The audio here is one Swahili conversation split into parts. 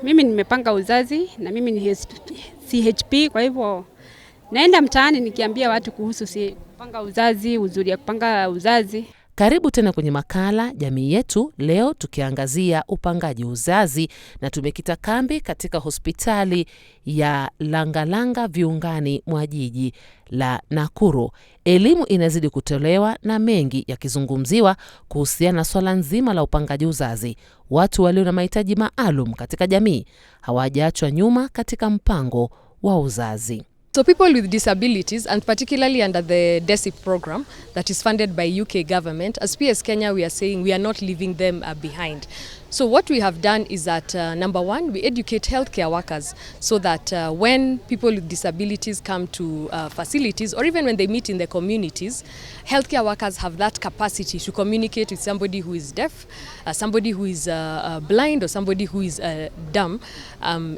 Mimi nimepanga uzazi na mimi ni CHP, kwa hivyo naenda mtaani nikiambia watu kuhusu kupanga uzazi, uzuri ya kupanga uzazi. Karibu tena kwenye makala Jamii Yetu, leo tukiangazia upangaji uzazi na tumekita kambi katika hospitali ya Langalanga viungani mwa jiji la Nakuru. Elimu inazidi kutolewa na mengi yakizungumziwa kuhusiana na swala nzima la upangaji uzazi. Watu walio na mahitaji maalum katika jamii hawajaachwa nyuma katika mpango wa uzazi. So people with disabilities, and particularly under the DESIP program that is funded by UK government, as PS Kenya, we are saying we are not leaving them behind. So what we have done is that, number one, we educate healthcare workers so that when people with disabilities come to facilities, or even when they meet in the communities, healthcare workers have that capacity to communicate with somebody who is deaf, somebody who is blind, or somebody who is dumb,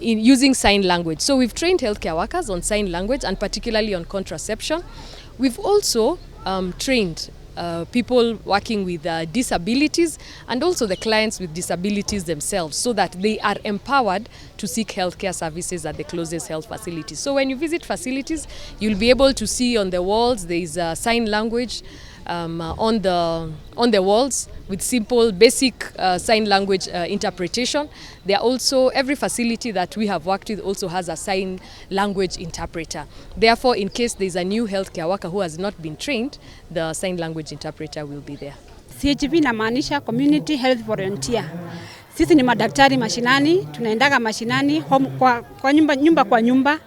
in using sign language. So we've trained healthcare workers on sign language, and particularly on contraception. We've also trained people working with disabilities, and also the clients with disabilities themselves, so that they are empowered to seek healthcare services at the closest health facilities. So when you visit facilities, you'll be able to see on the walls there is sign language on the walls with simple basic sign language interpretation. There are also, every facility that we have worked with also has a sign language interpreter. Therefore, in case there is a new healthcare worker who has not been trained, the sign language interpreter will be there. CHV inamaanisha community health volunteer. Sisi ni madaktari mashinani, tunaendaga mashinani kwa nyumba kwa nyumba,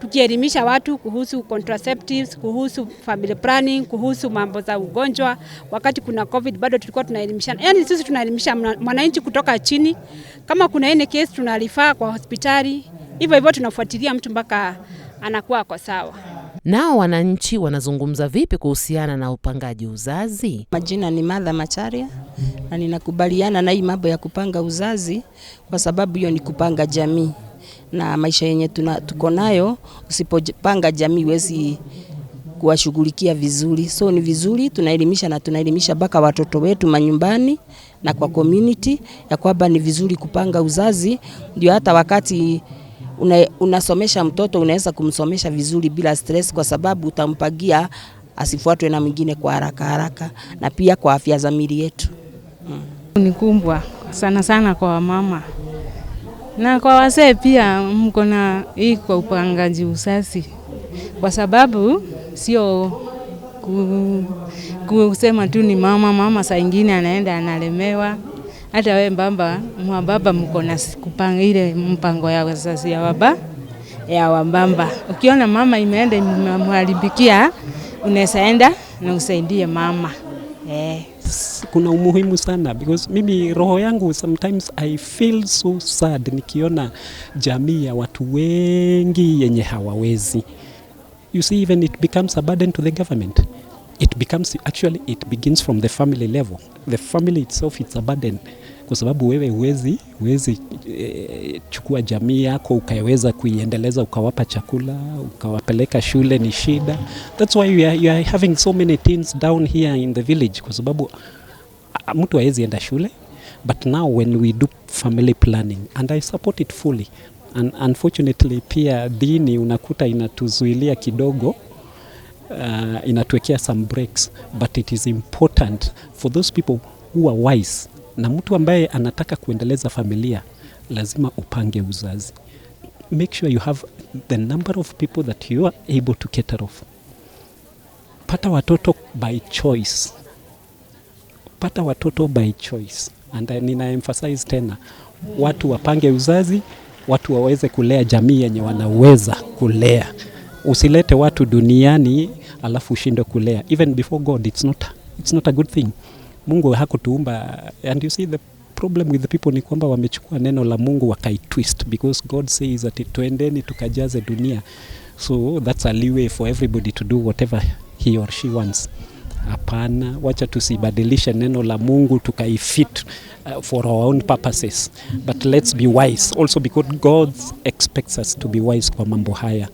tukielimisha watu kuhusu contraceptives, kuhusu family planning, kuhusu mambo za ugonjwa. Wakati kuna COVID bado tulikuwa tunaelimishana. Yaani sisi tunaelimisha mwananchi kutoka chini. Kama kuna any case tunarifaa kwa hospitali. Hivyo tunafuatilia mtu mpaka anakuwa kwa sawa. Nao wananchi wanazungumza vipi kuhusiana na upangaji uzazi? Majina ni Martha Macharia na ninakubaliana na hii mambo ya kupanga uzazi kwa sababu hiyo ni kupanga jamii. Na maisha yenye tuko nayo, usipopanga jamii huwezi kuwashughulikia vizuri. So ni vizuri tunaelimisha, na tunaelimisha mpaka watoto wetu manyumbani na kwa community ya kwamba ni vizuri kupanga uzazi, ndio hata wakati unasomesha mtoto unaweza kumsomesha vizuri bila stress, kwa sababu utampangia asifuatwe na mwingine kwa haraka, na pia kwa afya za miili yetu. Ni kumbwa sana kwa mama. Na kwa wazee pia mko na hii kwa upangaji uzazi, kwa sababu sio kusema tu ni mama saa nyingine anaenda analemewa. Hata wewe baba mko na kupanga ile mpango ya uzazi ya wababa. Ukiona mama imeenda imemharibikia, unaweza enda na usaidie mama. Kuna umuhimu sana, because mimi roho yangu sometimes I feel so sad nikiona jamii ya watu wengi yenye hawawezi. You see, even it becomes a burden to the government. It begins from the family level. The family itself, it's a burden. Kwa sababu wewe huwezi chukua jamii yako ukaweza kuiendeleza, ukawapa chakula, ukawapeleka shule, ni shida. That's why you are having so many teens down here in the village, kwa sababu mtu hawezi enda shule. But now when we do family planning, and I support it fully, and unfortunately pia dini unakuta inatuzuilia kidogo, inatuwekea some breaks, but it is important for those people who are wise. Na mtu ambaye anataka kuendeleza familia lazima upange uzazi. Make sure you have the number of people that you are able to cater off. Pata watoto by choice. And nina emphasize tena, watu wapange uzazi, watu waweze kulea jamii yenye wanaweza kulea. Usilete watu duniani alafu ushinde kulea. Even before God, it's not a good thing. Mungu hakutuumba, and you see the problem with the people ni kwamba wamechukua neno la Mungu wakaitwist, because God says that tuendeni tukajaze dunia. So that's a leeway for everybody to do whatever he or she wants. Hapana, wacha tusibadilishe neno la Mungu tukaifit for our own purposes. But let's be wise also, because God expects us to be wise kwa mambo haya.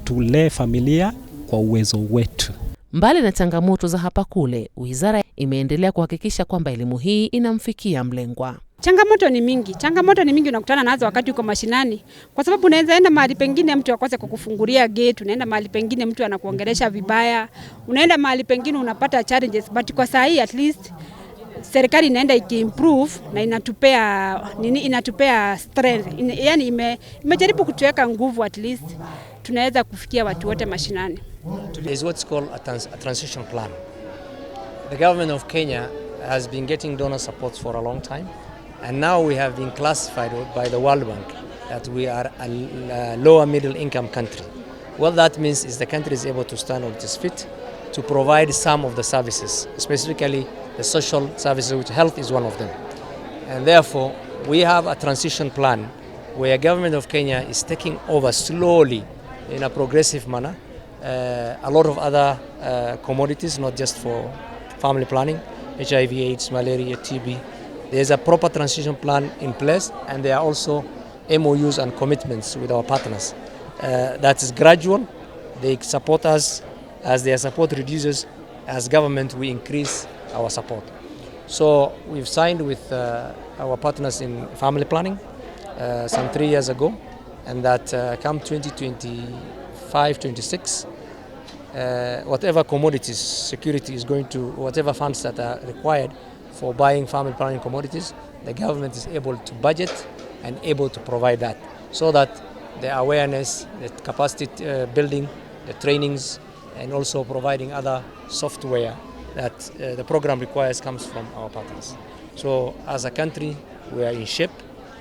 Tulee familia kwa uwezo wetu. Mbali na changamoto za hapa kule, wizara imeendelea kuhakikisha kwamba elimu hii inamfikia mlengwa. Changamoto ni mingi unakutana nazo wakati uko mashinani. Kwa sababu unaweza enda mahali pengine mtu akose kukufungulia gate, unaenda mahali pengine mtu anakuongelesha vibaya, unaenda mahali pengine unapata challenges, but kwa saa hii at least serikali inaenda ikiimprove na inatupea strength. Yani imejaribu kutuweka nguvu, at least tunaweza kufikia watu wote mashinani. There is what's called a transition plan. The government of Kenya has been getting donor support for a long time, and now we have been classified by the World Bank that we are a lower middle income country. What that means is the country is able to stand on its feet to provide some of the services, specifically the social services, which health is one of them. And therefore, we have a transition plan where government of Kenya is taking over slowly in a progressive manner a lot of other commodities, not just for family planning, HIV, AIDS, malaria, TB. There's a proper transition plan in place, and there are also MOUs and commitments with our partners. That is gradual. They support us. As their support reduces, as government, we increase our support. So we've signed with our partners in family planning some 3 years ago, and that come 2025-26, whatever commodities security is going to, whatever funds that are required for buying family planning commodities, the government is able to budget and able to provide that, so that the awareness, the capacity building, the trainings, and also providing other software that the program requires comes from our partners. So as a country, we are in shape,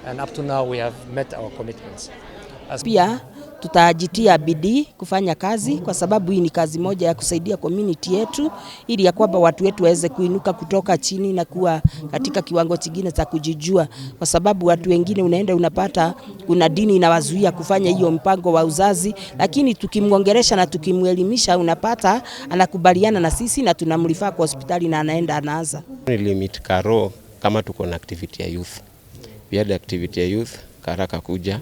and up to now we have met our commitments. Pia tutajitia bidii kufanya kazi, kwa sababu hii ni kazi moja ya kusaidia community yetu, ili ya kwamba watu wetu waweze kuinuka kutoka chini na kuwa katika kiwango kingine cha kujijua, kwa sababu watu wengine unaenda unapata kuna dini inawazuia kufanya hiyo mpango wa uzazi, lakini tukimwongelesha na tukimwelimisha unapata anakubaliana na sisi na tunamrifaa kwa hospitali na anaenda anaanza. Limit Karo kama tuko na activity ya youth. We had activity ya youth, Karaka kuja.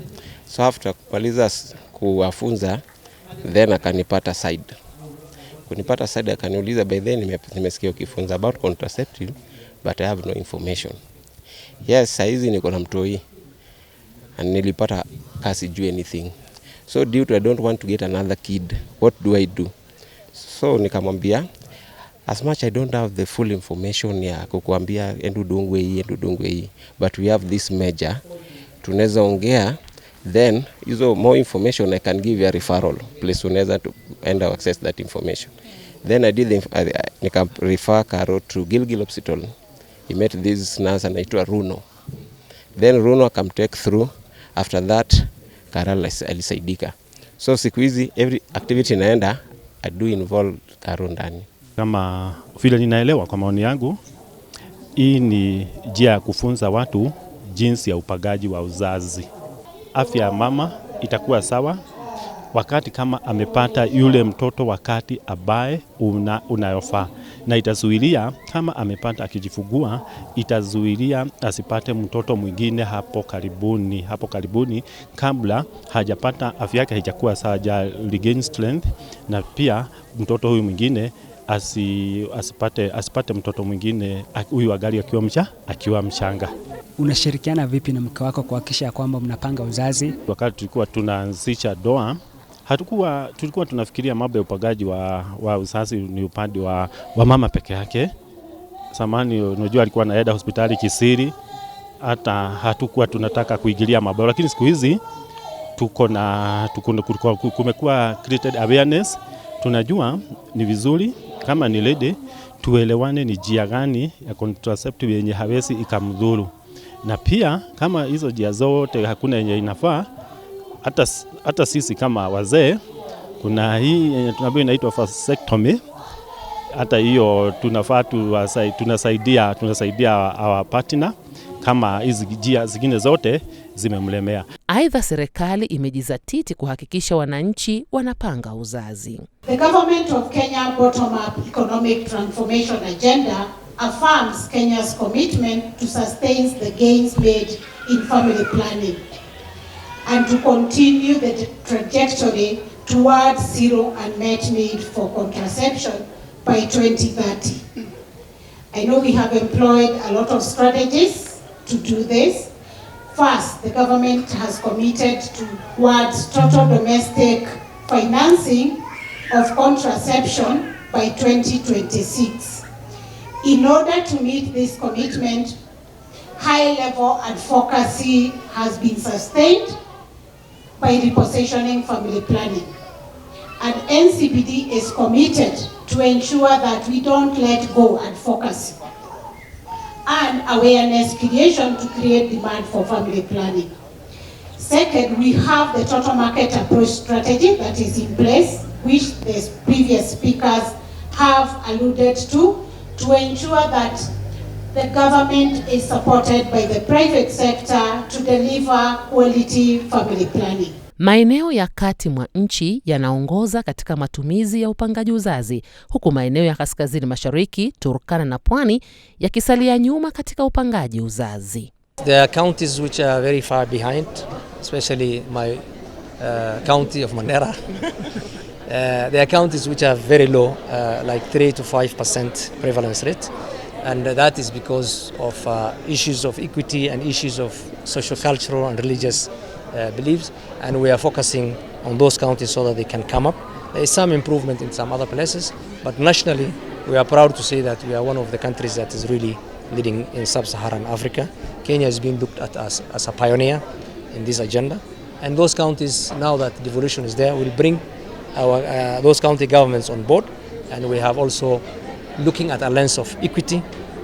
So after kumaliza kuwafunza, then akanipata side. Kunipata side akaniuliza, by then nimesikia ukifunza about contraceptive, but I have no information. Yes, saizi niko na mtoi. And nilipata kasi juu anything. So due to I don't want to get another kid, what do I do? So nikamwambia, as much I don't have the full information ya kukuambia endu dungwe hii, but we have this measure, tunaweza ongea. Then hizo more information I can give you a referral place unaweza to end access that information. Then I did nika refer Karo to Gilgil Hospital. He met this nurse anaitwa Runo. Then Runo take through. After that Karo alisaidika. So siku hizi every activity naenda I do involve Karo ndani. Kama vile ninaelewa, kwa maoni yangu, hii ni njia ya kufunza watu jinsi ya upagaji wa uzazi. Afya ya mama itakuwa sawa wakati kama amepata yule mtoto wakati ambaye unayofaa, na itazuilia kama amepata akijifungua, itazuilia asipate mtoto mwingine hapo karibuni kabla hajapata, afya yake haijakuwa sawa, ja regain strength, na pia mtoto huyu mwingine asipate mtoto mwingine huyu agali akiwa mchanga. Unashirikiana vipi na mke wako kuhakikisha kwamba mnapanga uzazi? Wakati tulikuwa tunaanzisha doa, tulikuwa tunafikiria mambo ya upagaji wa uzazi ni upande wa mama peke yake. Zamani unajua alikuwa anaenda hospitali kisiri, hata hatukuwa tunataka kuingilia mambo, lakini siku hizi kumekuwa created awareness. Tunajua ni vizuri kama ni lady tuelewane ni njia gani ya contraceptive yenye hawezi ikamdhuru, na pia kama hizo njia zote hakuna yenye inafaa, hata sisi kama wazee kuna hii yenye tunaambiwa inaitwa vasectomy. Hata hiyo tunafaa tunasaidia our partner kama hizi njia zingine zote zimemlemea. Aidha, serikali imejizatiti kuhakikisha wananchi wanapanga uzazi. The government of Kenya bottom-up economic transformation agenda affirms Kenya's commitment to sustain the gains made in family planning and to continue the trajectory towards zero unmet need for contraception by 2030. I know we have employed a lot of strategies to do this. First, the government has committed towards total domestic financing of contraception by 2026. In order to meet this commitment, high level advocacy has been sustained by repositioning family planning. And NCPD is committed to ensure that we don't let go advocacy and awareness creation to create demand for family planning. Second, we have the total market approach strategy that is in place, which the previous speakers have alluded to ensure that the government is supported by the private sector to deliver quality family planning. Maeneo ya kati mwa nchi yanaongoza katika matumizi ya upangaji uzazi, huku maeneo ya kaskazini mashariki, Turkana na Pwani yakisalia nyuma katika upangaji uzazi. There are counties which are very far behind, especially my county of Mandera. There are counties which are very low, like 3 to 5% prevalence rate, and that is because of issues of equity and issues of socio-cultural and religious beliefs, and we are focusing on those counties so that they can come up. There is some improvement in some other places, but nationally we are proud to say that we are one of the countries that is really leading in sub-Saharan Africa. Kenya is being looked at as a pioneer in this agenda, and those counties, now that devolution is there, will bring those county governments on board, and we have also looking at a lens of equity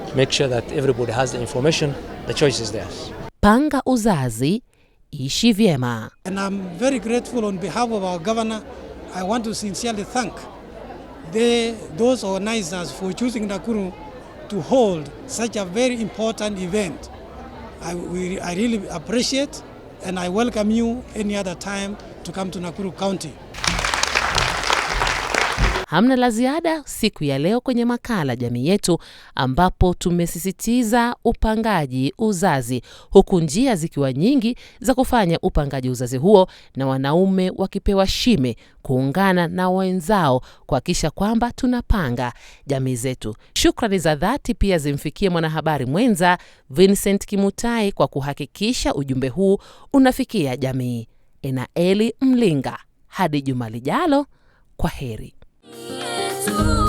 to make sure that everybody has the information, the choice is theirs. Panga uzazi, ishi vyema. And I'm very grateful on behalf of our governor. I want to sincerely thank those organizers for choosing Nakuru to hold such a very important event. I really appreciate, and I welcome you any other time to come to Nakuru County. Hamna la ziada siku ya leo kwenye makala Jamii Yetu, ambapo tumesisitiza upangaji uzazi, huku njia zikiwa nyingi za kufanya upangaji uzazi huo, na wanaume wakipewa shime kuungana na wenzao kuhakikisha kwamba tunapanga jamii zetu. Shukrani za dhati pia zimfikie mwanahabari mwenza Vincent Kimutai kwa kuhakikisha ujumbe huu unafikia jamii. Enaeli Mlinga, hadi juma lijalo, kwa heri. Yetu.